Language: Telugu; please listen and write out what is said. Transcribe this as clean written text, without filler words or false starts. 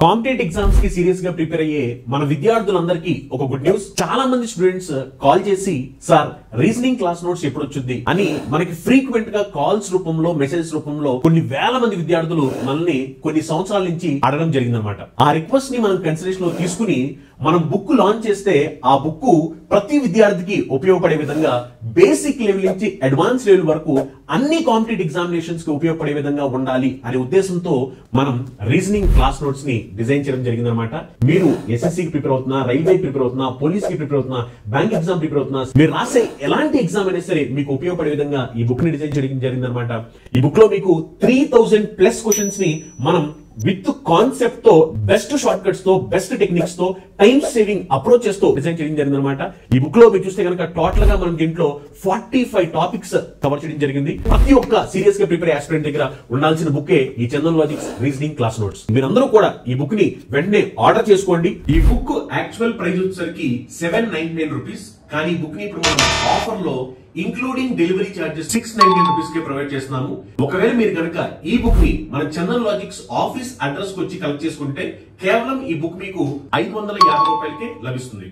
కాంపిటేటివ్ ఎగ్జామ్స్ కి సీరియస్ గా ప్రిపేర్ అయ్యే మన విద్యార్థులందరికీ ఒక గుడ్ న్యూస్. చాలా మంది స్టూడెంట్స్ కాల్ చేసి సార్ రీజనింగ్ క్లాస్ నోట్స్ ఎప్పుడు వచ్చింది అని మనకి ఫ్రీక్వెంట్ గా కాల్స్ రూపంలో మెసేజ్ రూపంలో కొన్ని వేల మంది విద్యార్థులు మనల్ని కొన్ని సంవత్సరాల నుంచి అడగడం జరిగిందనమాట. ఆ రిక్వెస్ట్ ని మనం కన్సిడరేషన్ లో తీసుకుని మనం బుక్ లాంచ్ చేస్తే ఆ బుక్ ప్రతి విద్యార్థికి ఉపయోగపడే విధంగా బేసిక్ లెవెల్ నుంచి అడ్వాన్స్ లెవెల్ వరకు అన్ని కాంపిటేటివ్ ఎగ్జామినేషన్స్ కి ఉపయోగపడే విధంగా ఉండాలి అనే ఉద్దేశంతో మనం రీజనింగ్ క్లాస్ నోట్స్ ని డిజైన్ చేయడం జరిగిందనమాట. మీరు ఎస్ఎస్సీ కి ప్రిపేర్ అవుతున్నా, రైల్వే ప్రిపేర్ అవుతున్నా, పోలీస్ కి ప్రిపేర్ అవుతున్నా, బ్యాంక్ ఎగ్జామ్ ప్రిపేర్ అవుతున్నా, మీరు రాసే ఎలాంటి ఎగ్జామ్ అయినా సరే మీకు ఉపయోగపడే విధంగా ఈ బుక్ ని డిజైన్ చేయడం జరిగిందనమాట. ఈ బుక్ లో మీకు 3000+ క్వశ్చన్స్ ని మనం విత్ కాన్సెప్ట్ తో, బెస్ట్ షార్ట్ కట్స్ తో, బెస్ట్ టెక్నిక్స్ తో, టైం సేవింగ్ అప్రోచెస్ తో డిజైన్ చేయడం జరిగింది అనమాట. ఈ బుక్ లో మీరు చూస్తే కనుక టోటల్ గా మనం దీంట్లో 45 టాపిక్స్ కవర్ చేయడం జరిగింది. ప్రతి ఒక్క సీరియస్ గా ప్రిపేర్ ఆస్పిరెంట్ దగ్గర ఉండాల్సిన బుక్కే ఈ Chandan logics reasoning class notes. మీరందరూ కూడా ఈ బుక్ ని వెంటనే ఆర్డర్ చేసుకోండి. ఈ బుక్ యాక్చువల్ ప్రైస్ వచ్చేసరికి 799 రూపీస్. కానీ ఈ బుక్ ని ఇప్పుడు మనం ఆఫర్ లో ఇంక్లూడింగ్ డెలివరీ చార్జెస్ 699 రూపీస్ కి ప్రొవైడ్ చేస్తున్నాము. ఒకవేళ మీరు కనుక ఈ బుక్ ని మన చందన్ లాజిక్స్ ఆఫీస్ అడ్రస్ కు వచ్చి కలెక్ట్ చేసుకుంటే కేవలం ఈ బుక్ మీకు 550 రూపాయలకే లభిస్తుంది.